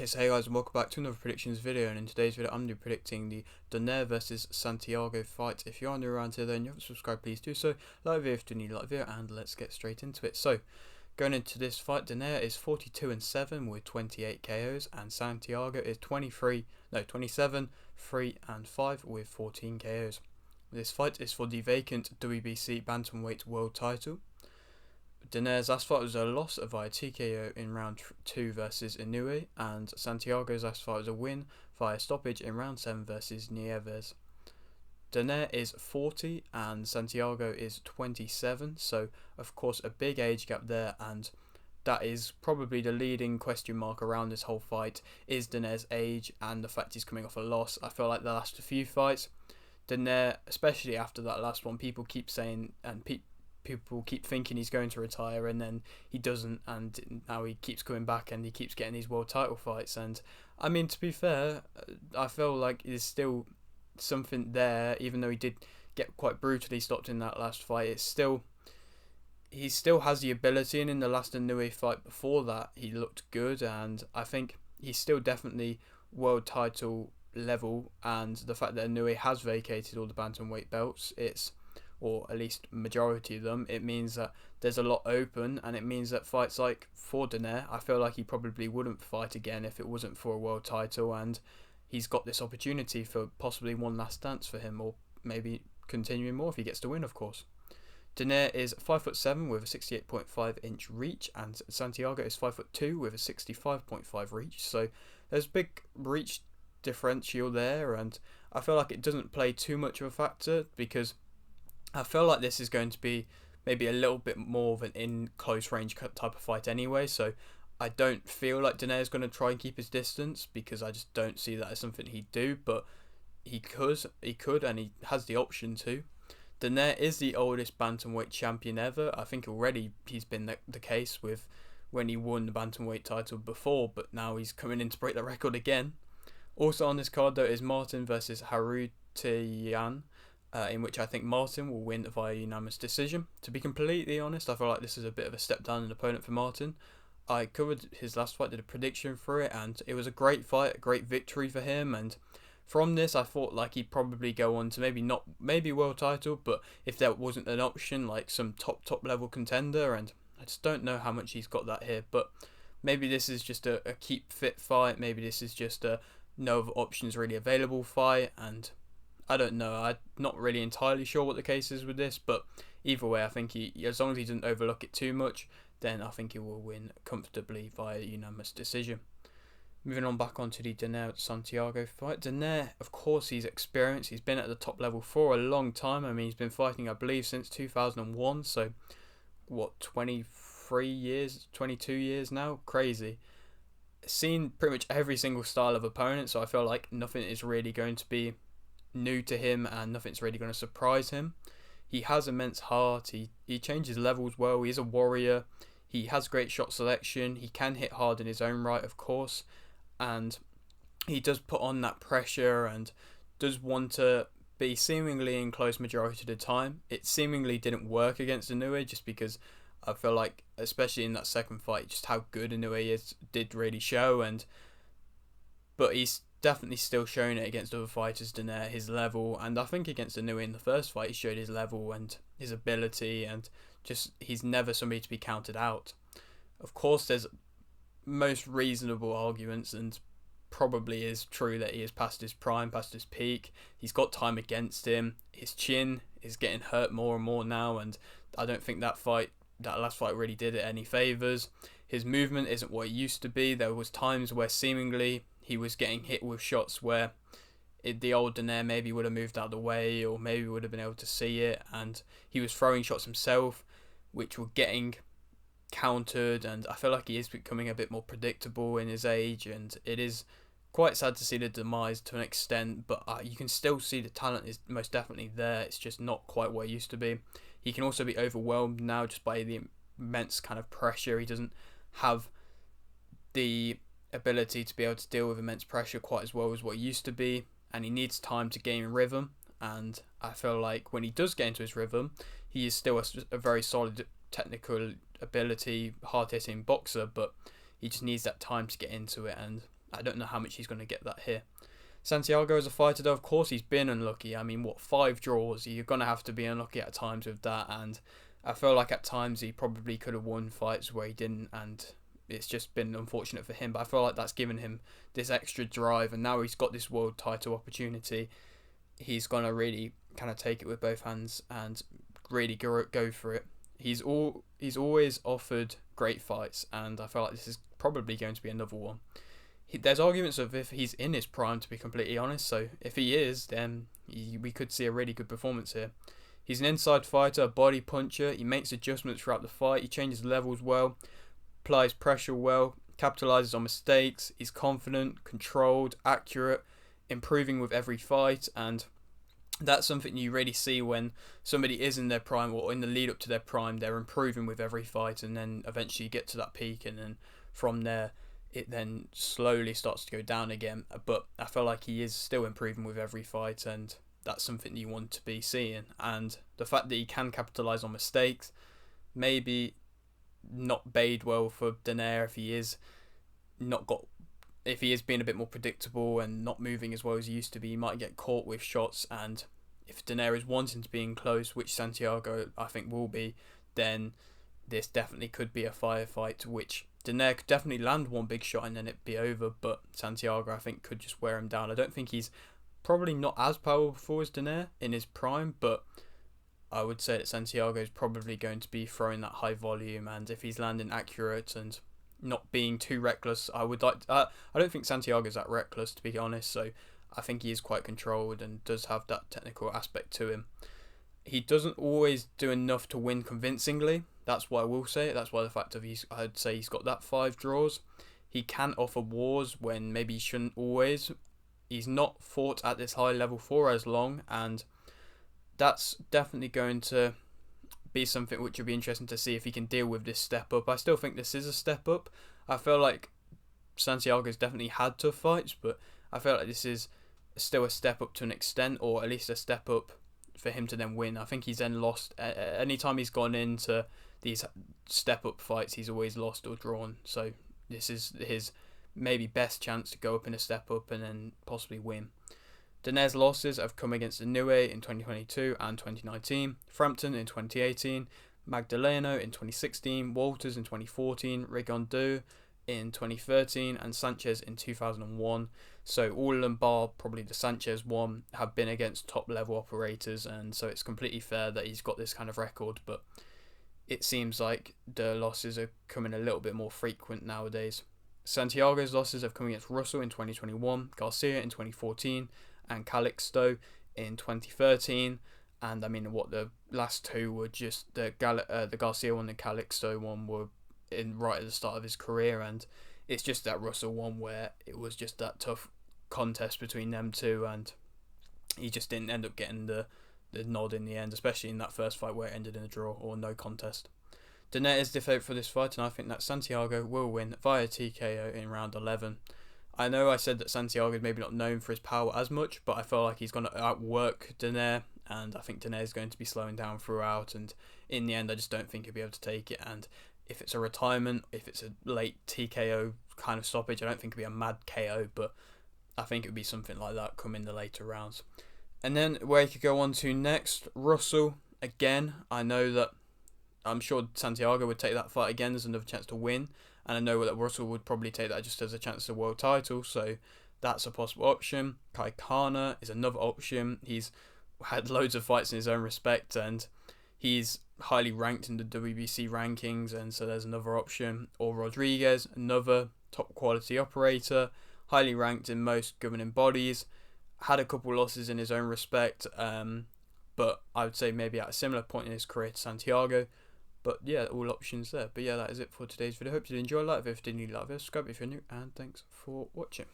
Okay, so hey guys, and welcome back to another predictions video, and in today's video I'm going to be predicting the Donaire versus Santiago fight. If you're new around here then you haven't subscribed, please do so. Like the video if you need to like the video, and let's get straight into it. So, going into this fight, Donaire is 42-7 with 28 KOs, and Santiago is 27, 3-5 with 14 KOs. This fight is for the vacant WBC Bantamweight World title. Donaire's last fight was a loss via TKO in round 2 versus Inoue, and Santiago's last fight was a win via stoppage in round 7 versus Nieves. Donaire is 40 and Santiago is 27, so of course a big age gap there, and that is probably the leading question mark around this whole fight, is Donaire's age and the fact he's coming off a loss. I feel like the last few fights, Donaire, especially after that last one, people keep saying and people keep thinking he's going to retire, and then he doesn't, and now he keeps coming back and he keeps getting these world title fights. And I mean, to be fair, I feel like there's still something there, even though he did get quite brutally stopped in that last fight. He still has the ability, and in the last Inoue fight before that he looked good, and I think he's still definitely world title level. And the fact that Inoue has vacated all the bantamweight belts, or at least majority of them, it means that there's a lot open, and it means that fights like for Donaire, I feel like he probably wouldn't fight again if it wasn't for a world title, and he's got this opportunity for possibly one last dance for him, or maybe continuing more if he gets to win, of course. Donaire is 5'7" with a 68.5-inch reach, and Santiago is 5'2" with a 65.5 reach, so there's a big reach differential there, and I feel like it doesn't play too much of a factor, because I feel like this is going to be maybe a little bit more of an in close range type of fight anyway, so I don't feel like Donaire is going to try and keep his distance, because I just don't see that as something he'd do, but he could, and he has the option to. Donaire is the oldest bantamweight champion ever. I think already he's been the case with when he won the bantamweight title before, but now he's coming in to break that record again. Also on this card though is Martin versus Harutian, in which I think Martin will win via unanimous decision. To be completely honest, I feel like this is a bit of a step down in opponent for Martin. I covered his last fight, did a prediction for it, and it was a great fight, a great victory for him, and from this I thought like he'd probably go on to maybe world title, but if that wasn't an option, like some top level contender, and I just don't know how much he's got that here, but maybe this is just a keep fit fight, maybe this is just a no other options really available fight, and I don't know. I'm not really entirely sure what the case is with this, but either way, I think as long as he doesn't overlook it too much, then I think he will win comfortably via unanimous decision. Moving on back onto the Donaire-Santiago fight. Donaire, of course, he's experienced. He's been at the top level for a long time. I mean, he's been fighting, I believe, since 2001. So, what, 23 years, 22 years now? Crazy. Seen pretty much every single style of opponent, so I feel like nothing is really going to be new to him, and nothing's really going to surprise him. He has immense heart, he changes levels well, he's a warrior, he has great shot selection, he can hit hard in his own right, of course, and he does put on that pressure and does want to be seemingly in close majority of the time. It seemingly didn't work against Inoue, just because I feel like, especially in that second fight, just how good Inoue did really show, but he's definitely still showing it against other fighters, Donaire, his level, and I think against Inoue in the first fight he showed his level and his ability, and just he's never somebody to be counted out. Of course there's most reasonable arguments, and probably is true, that he is past his prime, past his peak. He's got time against him, his chin is getting hurt more and more now, and I don't think that last fight really did it any favours. His movement isn't what it used to be. There was times where seemingly he was getting hit with shots where the old Donaire maybe would have moved out of the way, or maybe would have been able to see it, and he was throwing shots himself which were getting countered, and I feel like he is becoming a bit more predictable in his age, and it is quite sad to see the demise to an extent, but you can still see the talent is most definitely there. It's just not quite what it used to be. He can also be overwhelmed now just by the immense kind of pressure. He doesn't have the ability to be able to deal with immense pressure quite as well as what he used to be, and he needs time to gain rhythm, and I feel like when he does get into his rhythm, he is still a very solid technical ability, hard-hitting boxer, but he just needs that time to get into it, and I don't know how much he's going to get that here. Santiago as a fighter, though, of course he's been unlucky. I mean, what, 5 draws? You're going to have to be unlucky at times with that, and I feel like at times he probably could have won fights where he didn't, and it's just been unfortunate for him. But I feel like that's given him this extra drive, and now he's got this world title opportunity. He's going to really kind of take it with both hands and really go for it. He's always offered great fights, and I feel like this is probably going to be another one. There's arguments of if he's in his prime, to be completely honest, so if he is, then we could see a really good performance here. He's an inside fighter, a body puncher, he makes adjustments throughout the fight, he changes levels well, applies pressure well, capitalises on mistakes, he's confident, controlled, accurate, improving with every fight, and that's something you really see when somebody is in their prime or in the lead up to their prime. They're improving with every fight, and then eventually you get to that peak, and then from there it then slowly starts to go down again. But I feel like he is still improving with every fight, and that's something you want to be seeing. And the fact that he can capitalise on mistakes, maybe not bade well for Donaire if he is being a bit more predictable and not moving as well as he used to be. He might get caught with shots, and if Donaire is wanting to be in close, which Santiago I think will be, then this definitely could be a firefight, which Donaire could definitely land one big shot and then it'd be over, but Santiago I think could just wear him down. I don't think he's probably not as powerful as Donaire in his prime, but I would say that Santiago is probably going to be throwing that high volume, and if he's landing accurate and not being too reckless, I don't think Santiago's that reckless, to be honest, so I think he is quite controlled and does have that technical aspect to him. He doesn't always do enough to win convincingly. That's why I will say it. That's why the fact of I'd say he's got that 5 draws. He can offer wars when maybe he shouldn't always. He's not fought at this high level for as long, and that's definitely going to be something which will be interesting to see if he can deal with this step up. I still think this is a step up. I feel like Santiago's definitely had tough fights, but I feel like this is still a step up to an extent, or at least a step up for him to then win. I think he's then lost anytime he's gone into these step up fights, he's always lost or drawn, so this is his maybe best chance to go up in a step up and then possibly win. Donaire's losses have come against Inoue in 2022 and 2019, Frampton in 2018, Magdaleno in 2016, Walters in 2014, Rigondeaux in 2013, and Sanchez in 2001. So all of them, bar probably the Sanchez one, have been against top level operators, and so it's completely fair that he's got this kind of record, but it seems like the losses are coming a little bit more frequent nowadays. Santiago's losses have come against Russell in 2021, Garcia in 2014, and Calixto in 2013. And I mean, what the last two were just the Garcia one and Calixto one were in right at the start of his career, and it's just that Russell one where it was just that tough contest between them two, and he just didn't end up getting the nod in the end, especially in that first fight where it ended in a draw or no contest. Donaire is the favourite for this fight, and I think that Santiago will win via TKO in round 11. I know I said that Santiago is maybe not known for his power as much, but I feel like he's going to outwork Donaire, and I think Donaire is going to be slowing down throughout, and in the end I just don't think he'll be able to take it. And if it's a retirement, if it's a late TKO kind of stoppage, I don't think it'll be a mad KO, but I think it would be something like that come in the later rounds. And then where you could go on to next, Russell. Again, I know that I'm sure Santiago would take that fight again as another chance to win, and I know that Russell would probably take that just as a chance at a world title, so that's a possible option. Kai Kana is another option. He's had loads of fights in his own respect, and he's highly ranked in the WBC rankings, and so there's another option. Or Rodriguez, another top quality operator, highly ranked in most governing bodies, had a couple losses in his own respect, but I would say maybe at a similar point in his career to Santiago. But yeah, all options there. But yeah, that is it for today's video. Hope you did enjoy. Like if you did, leave a like, subscribe if you're new, and thanks for watching.